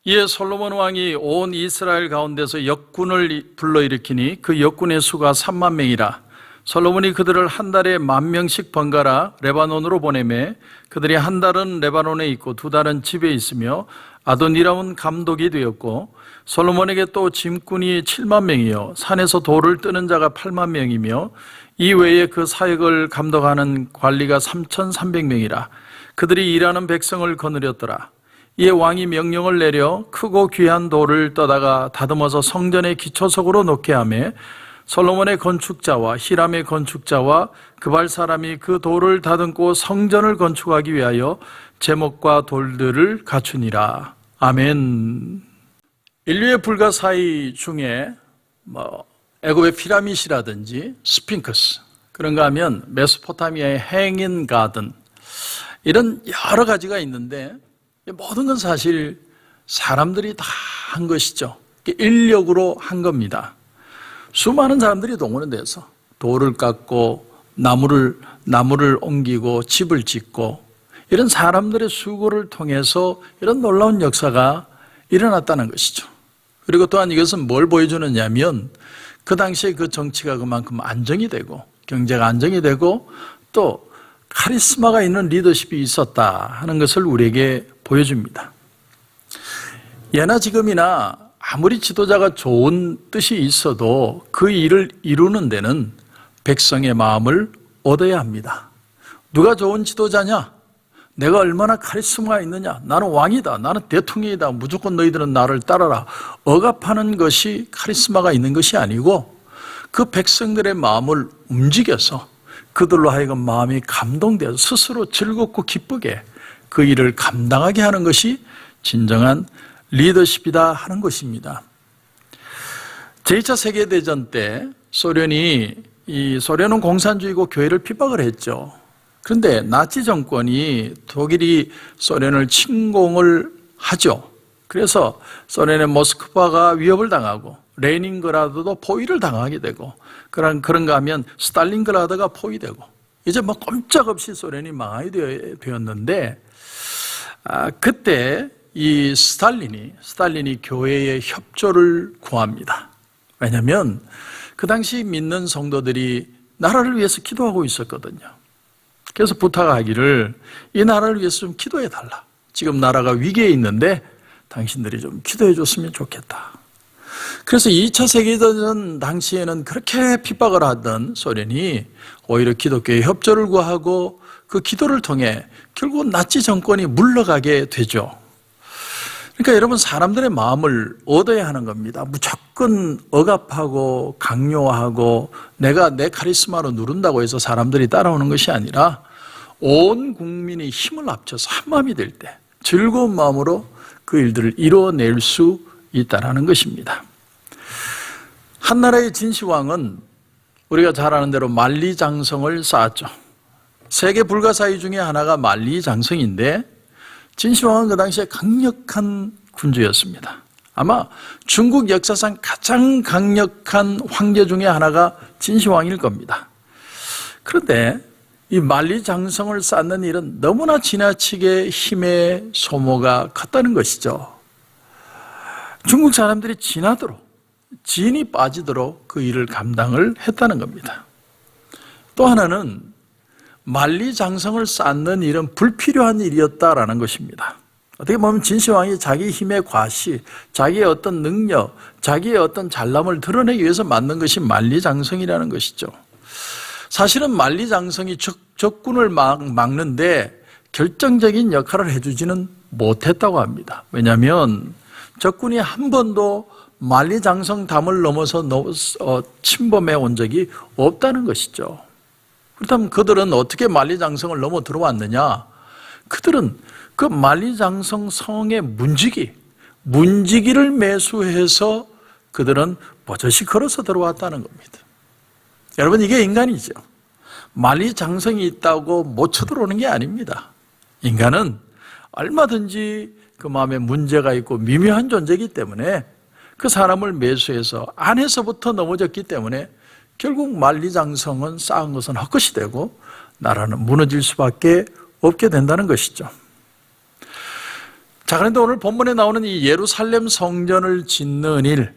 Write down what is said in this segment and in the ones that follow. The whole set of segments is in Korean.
이에 솔로몬 왕이 온 이스라엘 가운데서 역군을 불러일으키니 그 역군의 수가 3만 명이라. 솔로몬이 그들을 한 달에 10,000명씩 번갈아 레바논으로 보내매 그들이 한 달은 레바논에 있고 두 달은 집에 있으며 아도니람은 감독이 되었고, 솔로몬에게 또 짐꾼이 7만 명이요 산에서 돌을 뜨는 자가 8만 명이며 이 외에 그 사역을 감독하는 관리가 3,300명이라. 그들이 일하는 백성을 거느렸더라. 이에 왕이 명령을 내려 크고 귀한 돌을 떠다가 다듬어서 성전의 기초석으로 놓게 하며 솔로몬의 건축자와 히람의 건축자와 그발 사람이 그 돌을 다듬고 성전을 건축하기 위하여 제목과 돌들을 갖추니라. 아멘. 인류의 불가사의 중에 애굽의 피라밋이라든지 스핑크스, 그런가 하면 메소포타미아의 행인 가든, 이런 여러 가지가 있는데 모든 건 사실 사람들이 다 한 것이죠. 인력으로 한 겁니다. 수많은 사람들이 동원이 돼서 돌을 깎고 나무를 옮기고 집을 짓고, 이런 사람들의 수고를 통해서 이런 놀라운 역사가 일어났다는 것이죠. 그리고 또한 이것은 뭘 보여주느냐면 그 당시에 그 정치가 그만큼 안정이 되고 경제가 안정이 되고 또 카리스마가 있는 리더십이 있었다 하는 것을 우리에게 보여줍니다. 예나 지금이나 아무리 지도자가 좋은 뜻이 있어도 그 일을 이루는 데는 백성의 마음을 얻어야 합니다. 누가 좋은 지도자냐? 내가 얼마나 카리스마가 있느냐? 나는 왕이다, 나는 대통령이다, 무조건 너희들은 나를 따라라, 억압하는 것이 카리스마가 있는 것이 아니고 그 백성들의 마음을 움직여서 그들로 하여금 마음이 감동되어서 스스로 즐겁고 기쁘게 그 일을 감당하게 하는 것이 진정한 리더십이다 하는 것입니다. 제2차 세계대전 때 소련은 공산주의고 교회를 핍박을 했죠. 그런데 나치 정권이 독일이 소련을 침공을 하죠. 그래서 소련의 모스크바가 위협을 당하고 레닌그라드도 포위를 당하게 되고, 그런가 하면 스탈린그라드가 포위되고, 이제 꼼짝없이 소련이 망하게 되었는데, 그때 이 스탈린이 교회의 협조를 구합니다. 왜냐하면 그 당시 믿는 성도들이 나라를 위해서 기도하고 있었거든요. 그래서 부탁하기를 이 나라를 위해서 좀 기도해 달라. 지금 나라가 위기에 있는데 당신들이 좀 기도해 줬으면 좋겠다. 그래서 2차 세계대전 당시에는 그렇게 핍박을 하던 소련이 오히려 기독교의 협조를 구하고 그 기도를 통해 결국은 나치 정권이 물러가게 되죠. 그러니까 여러분, 사람들의 마음을 얻어야 하는 겁니다. 무조건 억압하고 강요하고 내가 내 카리스마로 누른다고 해서 사람들이 따라오는 것이 아니라 온 국민이 힘을 합쳐서 한 마음이 될 때 즐거운 마음으로 그 일들을 이루어낼 수 있다는 것입니다. 한나라의 진시황은 우리가 잘 아는 대로 만리장성을 쌓았죠. 세계 불가사의 중에 하나가 만리장성인데 진시황은 그 당시에 강력한 군주였습니다. 아마 중국 역사상 가장 강력한 황제 중에 하나가 진시황일 겁니다. 그런데 이 만리장성을 쌓는 일은 너무나 지나치게 힘의 소모가 컸다는 것이죠. 중국 사람들이 진이 빠지도록 그 일을 감당을 했다는 겁니다. 또 하나는 만리장성을 쌓는 일은 불필요한 일이었다라는 것입니다. 어떻게 보면 진시황이 자기 힘의 과시, 자기의 어떤 능력, 자기의 어떤 잘남을 드러내기 위해서 만든 것이 만리장성이라는 것이죠. 사실은 만리장성이 적군을 막는데 결정적인 역할을 해주지는 못했다고 합니다. 왜냐하면 적군이 한 번도 만리장성 담을 넘어서 침범해 온 적이 없다는 것이죠. 그렇다면 그들은 어떻게 만리장성을 넘어 들어왔느냐? 그들은 그 만리장성 성의 문지기를 매수해서 그들은 버젓이 걸어서 들어왔다는 겁니다. 여러분, 이게 인간이죠. 만리장성이 있다고 못 쳐들어오는 게 아닙니다. 인간은 얼마든지 그 마음에 문제가 있고 미묘한 존재이기 때문에 그 사람을 매수해서 안에서부터 넘어졌기 때문에 결국 만리장성은 쌓은 것은 헛것이 되고 나라는 무너질 수밖에 없게 된다는 것이죠. 자, 그런데 오늘 본문에 나오는 이 예루살렘 성전을 짓는 일,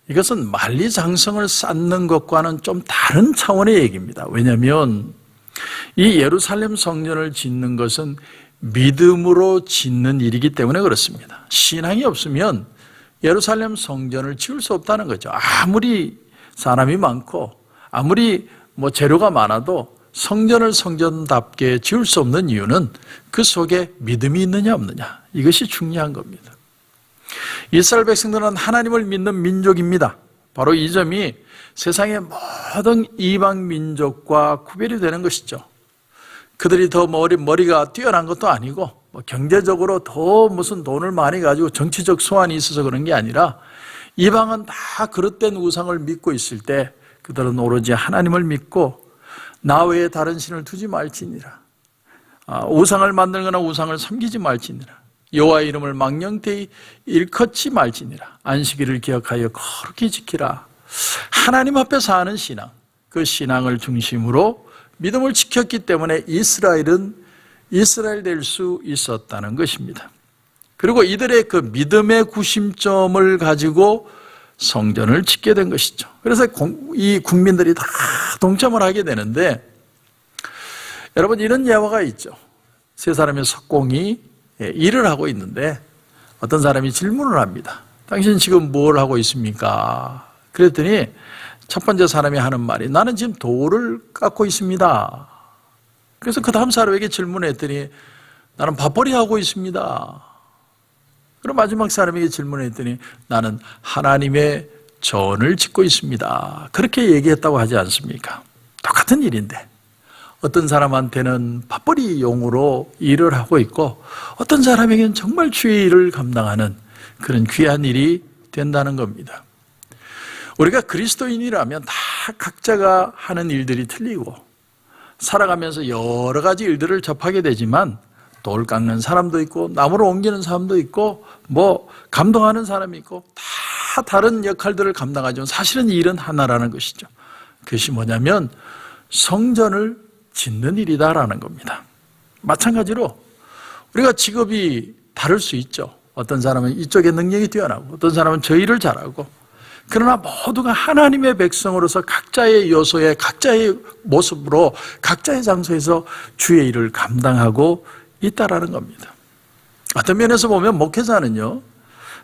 이것은 만리장성을 쌓는 것과는 좀 다른 차원의 얘기입니다. 왜냐하면 이 예루살렘 성전을 짓는 것은 믿음으로 짓는 일이기 때문에 그렇습니다. 신앙이 없으면 예루살렘 성전을 지을 수 없다는 거죠. 아무리 사람이 많고 아무리 재료가 많아도 성전을 성전답게 지을 수 없는 이유는 그 속에 믿음이 있느냐 없느냐, 이것이 중요한 겁니다. 이스라엘 백성들은 하나님을 믿는 민족입니다. 바로 이 점이 세상의 모든 이방 민족과 구별이 되는 것이죠. 그들이 더 머리가 뛰어난 것도 아니고 경제적으로 더 무슨 돈을 많이 가지고 정치적 소환이 있어서 그런 게 아니라 이방은 다 그릇된 우상을 믿고 있을 때 그들은 오로지 하나님을 믿고 나 외에 다른 신을 두지 말지니라, 우상을 만들거나 우상을 섬기지 말지니라, 여호와의 이름을 망령되이 일컫지 말지니라, 안식일을 기억하여 거룩히 지키라. 하나님 앞에서 하는 신앙, 그 신앙을 중심으로 믿음을 지켰기 때문에 이스라엘은 이스라엘 될 수 있었다는 것입니다. 그리고 이들의 그 믿음의 구심점을 가지고 성전을 짓게 된 것이죠. 그래서 이 국민들이 다 동참을 하게 되는데, 여러분, 이런 예화가 있죠. 세 사람의 석공이 일을 하고 있는데 어떤 사람이 질문을 합니다. 당신 지금 뭘 하고 있습니까? 그랬더니 첫 번째 사람이 하는 말이, 나는 지금 돌을 깎고 있습니다. 그래서 그 다음 사람에게 질문했더니, 나는 밥벌이 하고 있습니다. 그럼 마지막 사람에게 질문했더니, 나는 하나님의 전을 짓고 있습니다. 그렇게 얘기했다고 하지 않습니까? 똑같은 일인데 어떤 사람한테는 밥벌이용으로 일을 하고 있고 어떤 사람에게는 정말 주의 일을 감당하는 그런 귀한 일이 된다는 겁니다. 우리가 그리스도인이라면 다 각자가 하는 일들이 틀리고 살아가면서 여러 가지 일들을 접하게 되지만, 돌 깎는 사람도 있고 나무를 옮기는 사람도 있고 감동하는 사람이 있고 다 다른 역할들을 감당하지만 사실은 일은 하나라는 것이죠. 그것이 뭐냐면 성전을 짓는 일이다라는 겁니다. 마찬가지로 우리가 직업이 다를 수 있죠. 어떤 사람은 이쪽에 능력이 뛰어나고 어떤 사람은 저 일을 잘하고, 그러나 모두가 하나님의 백성으로서 각자의 요소에 각자의 모습으로 각자의 장소에서 주의 일을 감당하고 있다라는 겁니다. 어떤 면에서 보면 목회자는요,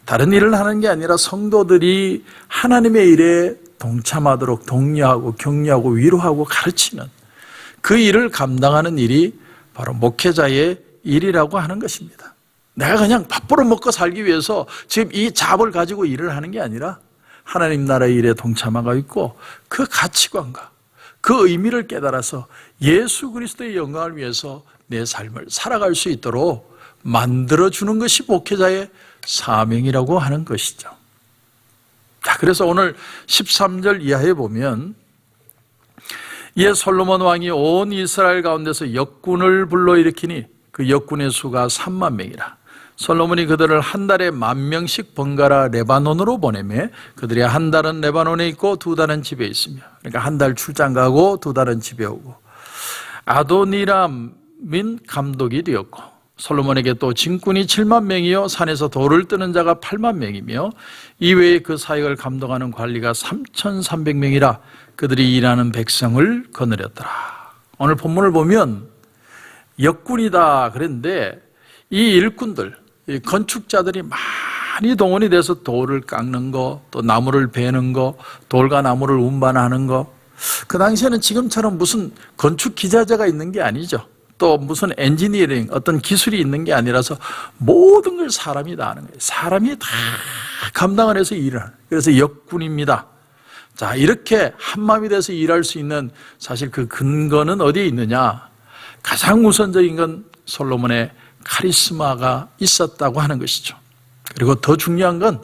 다른 일을 하는 게 아니라 성도들이 하나님의 일에 동참하도록 독려하고 격려하고 위로하고 가르치는 그 일을 감당하는 일이 바로 목회자의 일이라고 하는 것입니다. 내가 그냥 밥벌어 먹고 살기 위해서 지금 이 잡을 가지고 일을 하는 게 아니라 하나님 나라의 일에 동참하고 있고 그 가치관과 그 의미를 깨달아서 예수 그리스도의 영광을 위해서 내 삶을 살아갈 수 있도록 만들어주는 것이 목회자의 사명이라고 하는 것이죠. 자, 그래서 오늘 13절 이하에 보면, 이에 솔로몬 왕이 온 이스라엘 가운데서 역군을 불러일으키니 그 역군의 수가 3만 명이라. 솔로몬이 그들을 한 달에 10,000명씩 번갈아 레바논으로 보내매 그들이 한 달은 레바논에 있고 두 달은 집에 있으며, 그러니까 한 달 출장 가고 두 달은 집에 오고, 아도니람인 감독이 되었고, 솔로몬에게 또 진군이 7만 명이요 산에서 돌을 뜨는 자가 8만 명이며 이외에 그 사역을 감독하는 관리가 3,300명이라 그들이 일하는 백성을 거느렸더라. 오늘 본문을 보면 역군이다 그랬는데 이 일꾼들, 이 건축자들이 많이 동원이 돼서 돌을 깎는 거, 또 나무를 베는 거, 돌과 나무를 운반하는 거. 그 당시에는 지금처럼 무슨 건축 기자재가 있는 게 아니죠. 또 무슨 엔지니어링, 어떤 기술이 있는 게 아니라서 모든 걸 사람이 다 하는 거예요. 사람이 다 감당을 해서 일을 하는 거예요. 그래서 역군입니다. 자, 이렇게 한마음이 돼서 일할 수 있는 사실 그 근거는 어디에 있느냐? 가장 우선적인 건 솔로몬의 카리스마가 있었다고 하는 것이죠. 그리고 더 중요한 건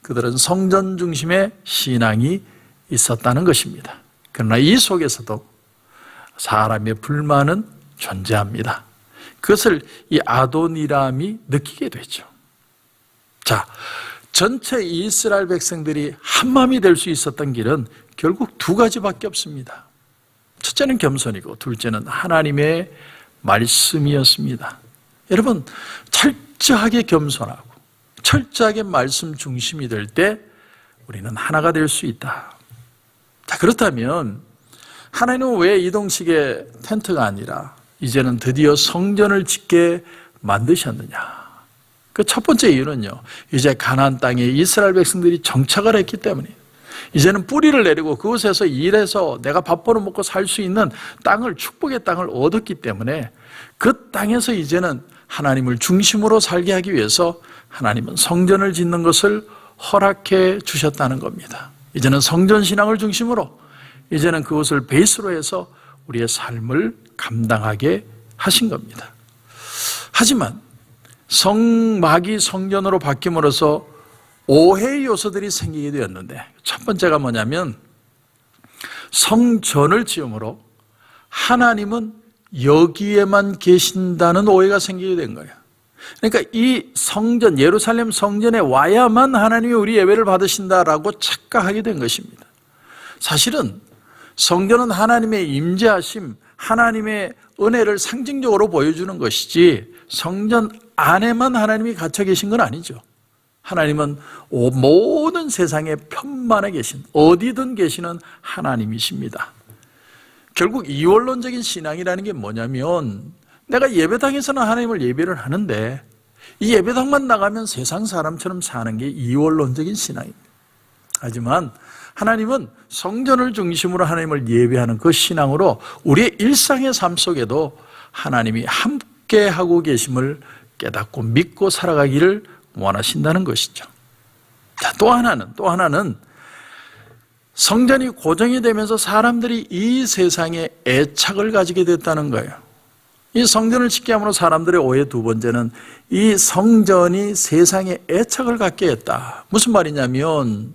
그들은 성전 중심의 신앙이 있었다는 것입니다. 그러나 이 속에서도 사람의 불만은 존재합니다. 그것을 이 아도니람이 느끼게 되죠. 자, 전체 이스라엘 백성들이 한마음이 될 수 있었던 길은 결국 두 가지밖에 없습니다. 첫째는 겸손이고 둘째는 하나님의 말씀이었습니다. 여러분, 철저하게 겸손하고 철저하게 말씀 중심이 될 때 우리는 하나가 될 수 있다. 자, 그렇다면 하나님은 왜 이동식의 텐트가 아니라 이제는 드디어 성전을 짓게 만드셨느냐? 그 첫 번째 이유는요, 이제 가나안 땅에 이스라엘 백성들이 정착을 했기 때문이에요. 이제는 뿌리를 내리고 그곳에서 일해서 내가 밥 벌어 먹고 살 수 있는 땅을, 축복의 땅을 얻었기 때문에 그 땅에서 이제는 하나님을 중심으로 살게 하기 위해서 하나님은 성전을 짓는 것을 허락해 주셨다는 겁니다. 이제는 성전 신앙을 중심으로 이제는 그것을 베이스로 해서 우리의 삶을 감당하게 하신 겁니다. 하지만 성막이 성전으로 바뀜으로써 오해의 요소들이 생기게 되었는데, 첫 번째가 뭐냐면 성전을 지음으로 하나님은 여기에만 계신다는 오해가 생기게 된 거예요. 그러니까 이 성전, 예루살렘 성전에 와야만 하나님이 우리 예배를 받으신다라고 착각하게 된 것입니다. 사실은 성전은 하나님의 임재하심, 하나님의 은혜를 상징적으로 보여주는 것이지 성전 안에만 하나님이 갇혀 계신 건 아니죠. 하나님은 모든 세상에 편만에 계신, 어디든 계시는 하나님이십니다. 결국 이원론적인 신앙이라는 게 뭐냐면, 내가 예배당에서는 하나님을 예배를 하는데 이 예배당만 나가면 세상 사람처럼 사는 게 이원론적인 신앙입니다. 하지만 하나님은 성전을 중심으로 하나님을 예배하는 그 신앙으로 우리의 일상의 삶 속에도 하나님이 함께하고 계심을 깨닫고 믿고 살아가기를 원하신다는 것이죠. 자, 또 하나는 성전이 고정이 되면서 사람들이 이 세상에 애착을 가지게 됐다는 거예요. 이 성전을 짓게 함으로 사람들의 오해 두 번째는 이 성전이 세상에 애착을 갖게 했다. 무슨 말이냐면,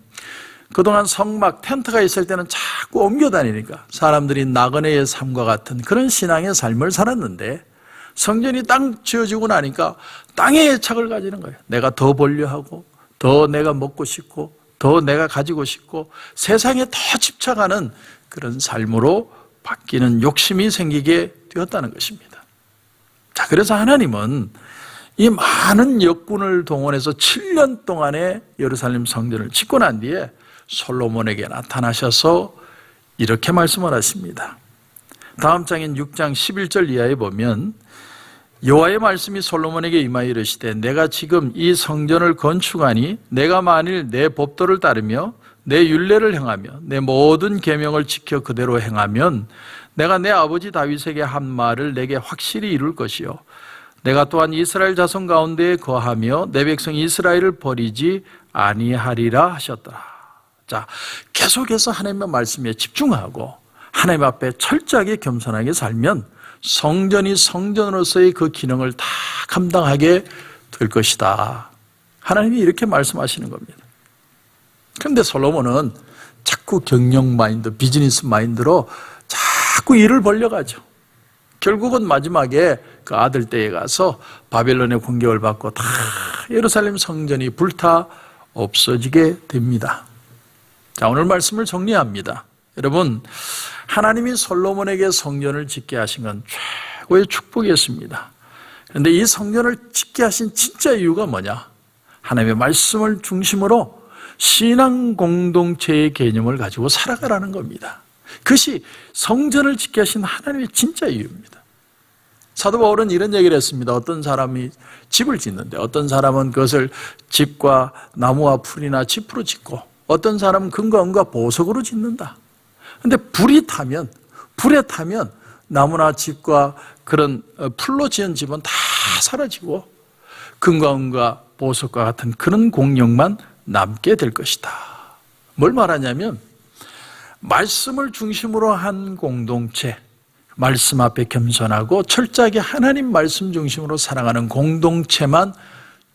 그동안 성막, 텐트가 있을 때는 자꾸 옮겨 다니니까 사람들이 나그네의 삶과 같은 그런 신앙의 삶을 살았는데, 성전이 땅 지어지고 나니까 땅에 애착을 가지는 거예요. 내가 더 벌려 하고, 더 내가 먹고 싶고, 더 내가 가지고 싶고, 세상에 더 집착하는 그런 삶으로 바뀌는 욕심이 생기게 되었다는 것입니다. 자, 그래서 하나님은 이 많은 역군을 동원해서 7년 동안의 예루살렘 성전을 짓고 난 뒤에 솔로몬에게 나타나셔서 이렇게 말씀을 하십니다. 다음 장인 6장 11절 이하에 보면, 여호와의 말씀이 솔로몬에게 임하여 이르시되, 내가 지금 이 성전을 건축하니 내가 만일 내 법도를 따르며 내 율례를 행하며 내 모든 계명을 지켜 그대로 행하면 내가 내 아버지 다윗에게 한 말을 내게 확실히 이룰 것이요, 내가 또한 이스라엘 자손 가운데에 거하며 내 백성 이스라엘을 버리지 아니하리라 하셨더라. 자, 계속해서 하나님의 말씀에 집중하고 하나님 앞에 철저하게 겸손하게 살면 성전이 성전으로서의 그 기능을 다 감당하게 될 것이다. 하나님이 이렇게 말씀하시는 겁니다. 그런데 솔로몬은 자꾸 경영 마인드, 비즈니스 마인드로 자꾸 일을 벌려가죠. 결국은 마지막에 그 아들 때에 가서 바벨론의 공격을 받고 다 예루살렘 성전이 불타 없어지게 됩니다. 자, 오늘 말씀을 정리합니다. 여러분, 하나님이 솔로몬에게 성전을 짓게 하신 건 최고의 축복이었습니다. 그런데 이 성전을 짓게 하신 진짜 이유가 뭐냐? 하나님의 말씀을 중심으로 신앙 공동체의 개념을 가지고 살아가라는 겁니다. 그것이 성전을 짓게 하신 하나님의 진짜 이유입니다. 사도 바울은 이런 얘기를 했습니다. 어떤 사람이 집을 짓는데 어떤 사람은 그것을 집과 나무와 풀이나 짚으로 짓고, 어떤 사람은 금과 은과 보석으로 짓는다. 그런데 불에 타면 나무나 집과 그런 풀로 지은 집은 다 사라지고 금과 은과 보석과 같은 그런 공력만 남게 될 것이다. 뭘 말하냐면, 말씀을 중심으로 한 공동체, 말씀 앞에 겸손하고 철저하게 하나님 말씀 중심으로 살아가는 공동체만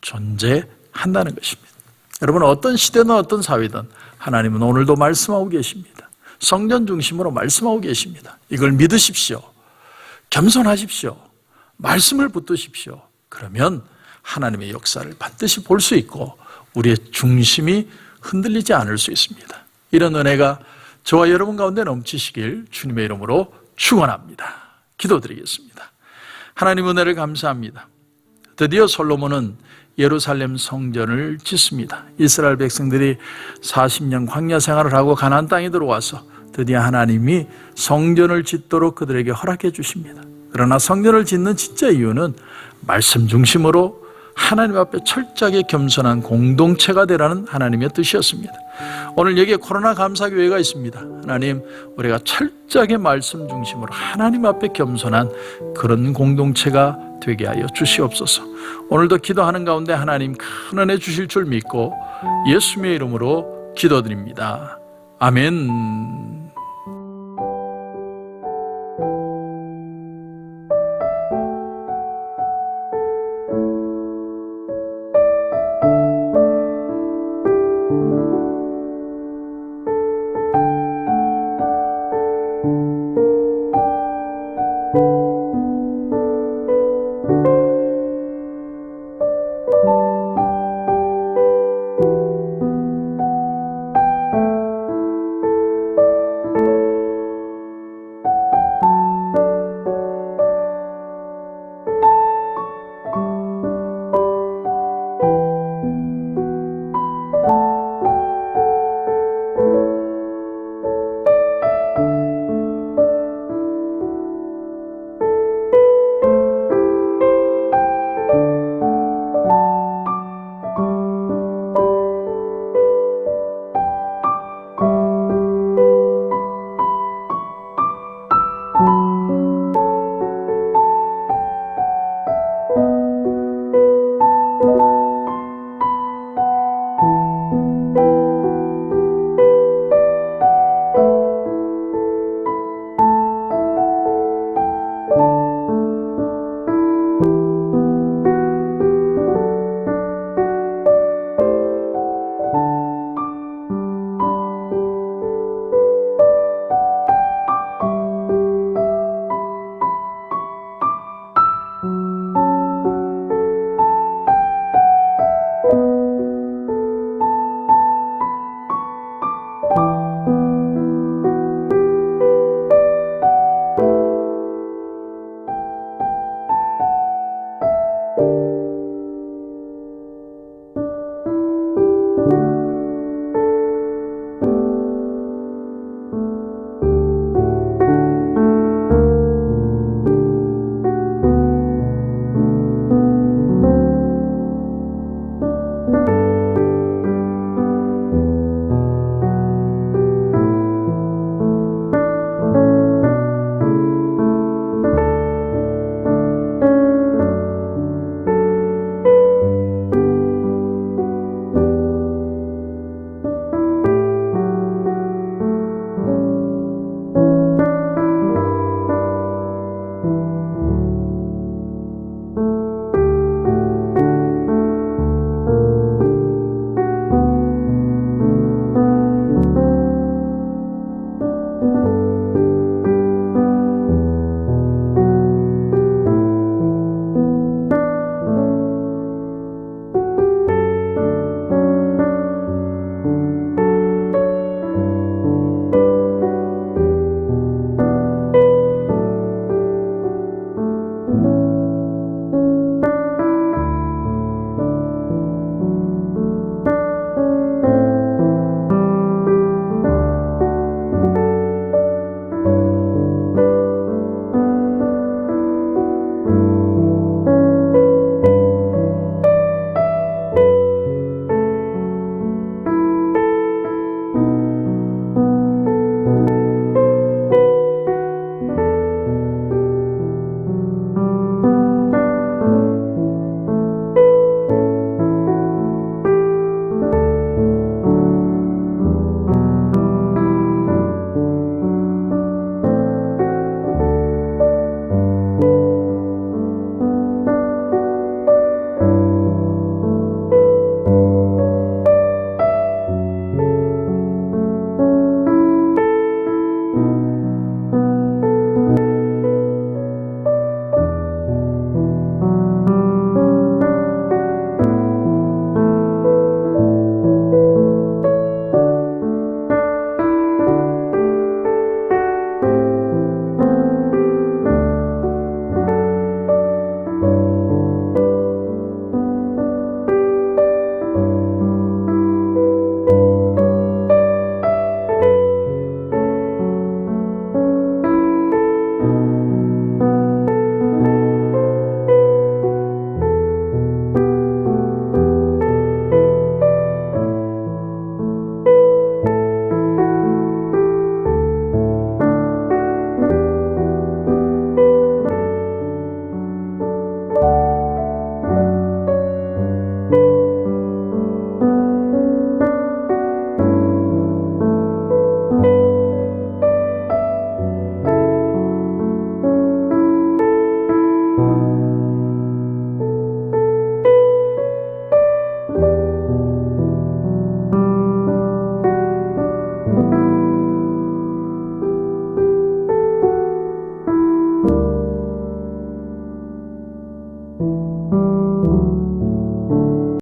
존재한다는 것입니다. 여러분, 어떤 시대든 어떤 사회든 하나님은 오늘도 말씀하고 계십니다. 성전 중심으로 말씀하고 계십니다. 이걸 믿으십시오. 겸손하십시오. 말씀을 붙드십시오. 그러면 하나님의 역사를 반드시 볼 수 있고 우리의 중심이 흔들리지 않을 수 있습니다. 이런 은혜가 저와 여러분 가운데 넘치시길 주님의 이름으로 축원합니다. 기도드리겠습니다. 하나님, 은혜를 감사합니다. 드디어 솔로몬은 예루살렘 성전을 짓습니다. 이스라엘 백성들이 40년 광야 생활을 하고 가나안 땅에 들어와서 드디어 하나님이 성전을 짓도록 그들에게 허락해 주십니다. 그러나 성전을 짓는 진짜 이유는 말씀 중심으로 하나님 앞에 철저하게 겸손한 공동체가 되라는 하나님의 뜻이었습니다. 오늘 여기에 코로나 감사교회가 있습니다. 하나님, 우리가 철저하게 말씀 중심으로 하나님 앞에 겸손한 그런 공동체가 되게 하여 주시옵소서. 오늘도 기도하는 가운데 하나님 큰 은혜 주실 줄 믿고 예수님의 이름으로 기도드립니다. 아멘.